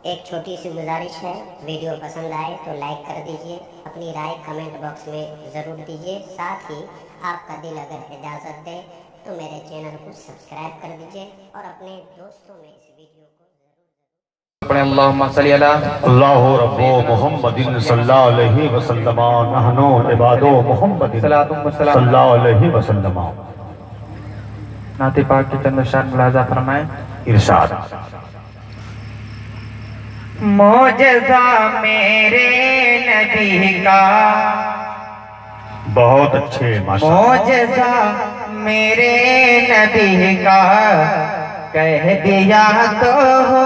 एक छोटी सी गुजारिश है, वीडियो पसंद आए तो लाइक कर दीजिए, अपनी राय कमेंट बॉक्स में ज़रूर दीजिए। साथ ही आपका दिल अगर इजाज़त दे तो मेरे चैनल को सब्सक्राइब कर दीजिए और अपने दोस्तों में इस वीडियो को अपने अल्लाहुम्मा सल्ली अला अल्लाहु रब्बो मुहम्मदिन सल्लल्लाहु अलैहि वसल्लम नहनु इबादो मुहम्मदिन सल्लल्लाहु अलैहि वसल्लम। नाते पाक के चंद शान मुलाजा फरमाए। इरशाद। मौजज़ा मेरे नबी का, बहुत अच्छे माशाअल्लाह। मौजज़ा मेरे नबी का, कह दिया तो हो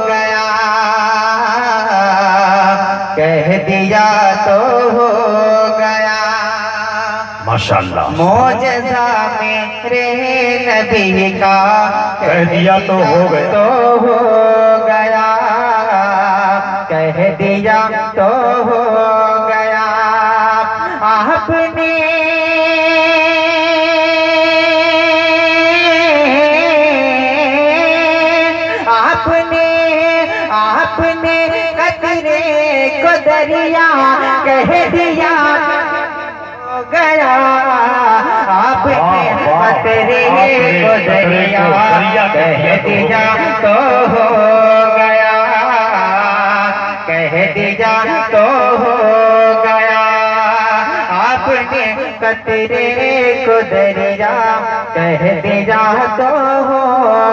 गया, कह दिया तो हो गया। माशाअल्लाह। मौजज़ा मेरे नबी का, कह दिया तो हो गया, तो हो गया, कह दिया तो हो गया। आपने आपने आपने कतरे को दरिया कह दिया हो गया। आपने कतरे को दरिया कह दिया तो हो गया, कह दिया तो हो गया। आपने कतरे को दरिया कह दिया तो हो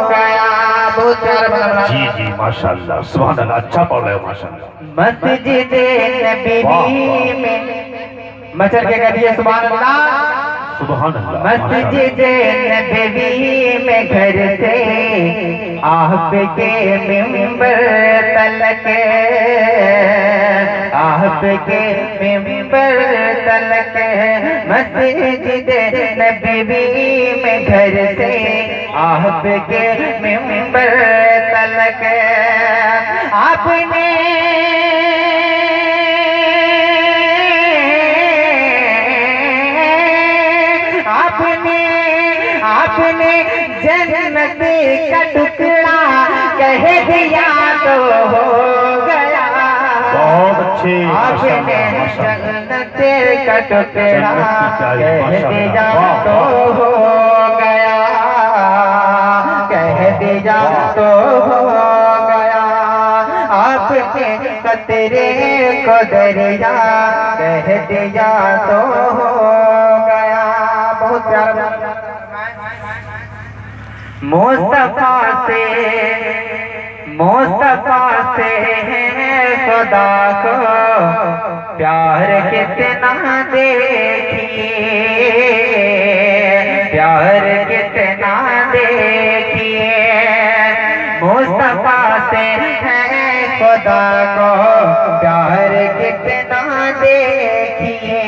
गया। जी जी माशाअल्लाह, सुभान अल्लाह। अच्छा पढ़ रहे हो माशाअल्लाह। मस्जिद नबी में मचल के कह दिए सुभान अल्लाह, सुभान अल्लाह। मस्जिद नबवी में घर से आपके मिंबर तलक, आपके मिंबर तलक। मस्जिद नबवी में घर से आपके मिंबर तलक। आपने आपने जन्नत का टुकड़ा कह दिया तो हो गया। बहुत अच्छे आपने जन्नत का टुकड़ा कह दिया तो हो गया, कह दिया तो हो गया। आपने कतरे को दरिया कह दिया तो हो गया। बहुत प्यारा। मुस्तफा से है खुदा को प्यार कितना देखिए, प्यार कितना देखिए। मुस्तफा से है खुदा को प्यार कितना देखिए।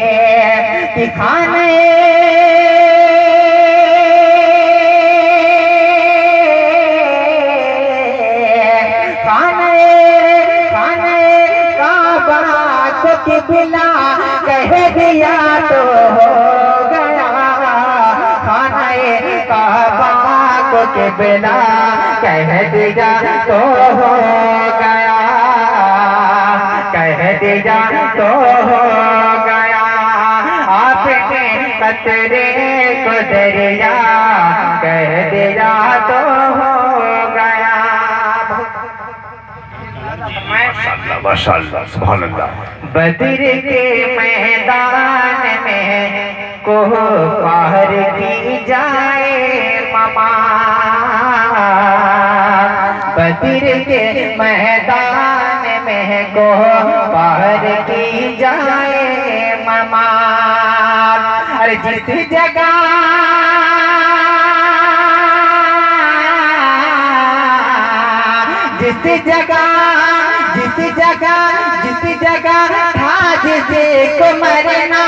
कि खाने बिला कह दिया तो हो गया। खाने काबा को के बिला कह दिया तो हो गया, कह दिया तो हो गया। आपने कतरे को दरिया कह दिया तो हो गया। माशाअल्लाह माशाअल्लाह, सुभान अल्लाह। बद्र के मैदान में को पार की जाए ममा, बद्र के मैदान में को पार की जाए ममा। अरे जिस जगह जिस जगह था जिसे को मरना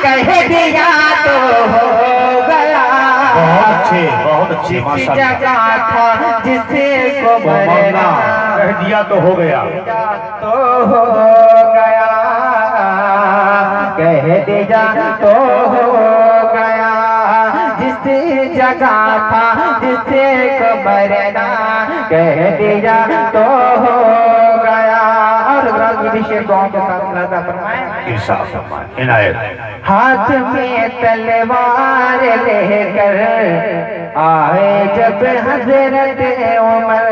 कह दिया तो हो गया। बहुत अच्छे जिस जगह था जिसे को मरना कह दिया तो हो गया, तो हो गया, कह दिया तो हो गया। जिस जगह था जिसे को मरना कह दिया तो हो और ग्राम की विशेष दुआओं के साथ मुलाजा फरमाएं। इरशाद फरमाएं, इनायत। हाथ में तलवार लेकर आए जब हजरत उमर,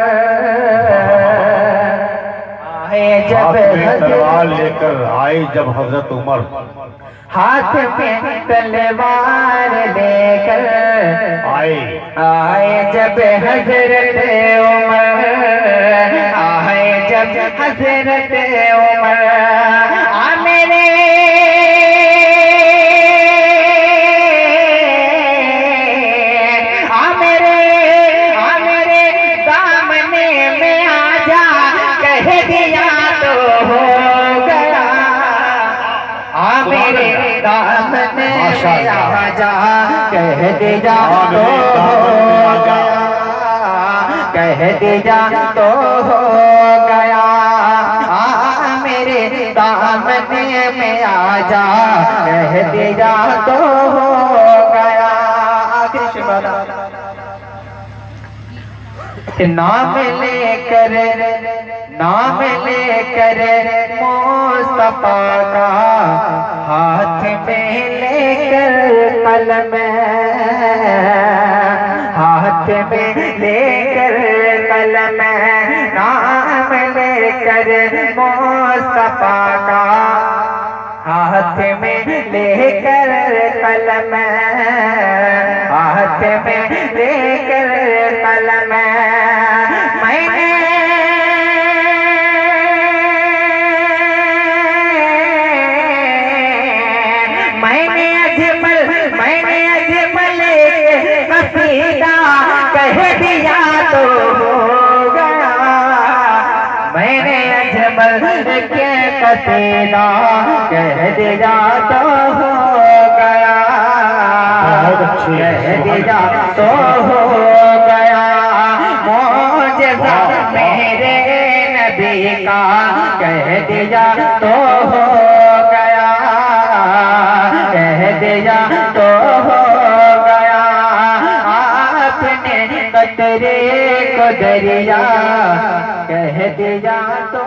आए जब हाथ में तलवार हजरत, लेकर आए जब हजरत उमर, हाथ में तलवार लेकर आए जब हजरत उमर, आए जब हजरत उमर, आ मेरे दामने में आजा, कह दिया तो हो गया। आ मेरे दामने में आजा, कह दिया तो हो गया, कह दिया तो हो गया। आ मेरे दामने में आजा, कह दिया तो हो गया। नाम लेकर, नाम लेकर मुस्तफा का, हाथ में लेकर कलम, हाथ में लेकर कलम, नाम लेकर मुस्तफा का, हाथ में लेकर कलम, हाथ में लेकर कलम, मैंने अजमल कसीदा कह दिया तो हो गया। मैंने अजमल के कसीदा कह दिया तो हो गया, कह दिया तो हो गया। मौजज़ा मेरे नबी का कह दिया तो हो गया, कह दिया तो हो गया। आपने कतरे को दरिया कह दिया तो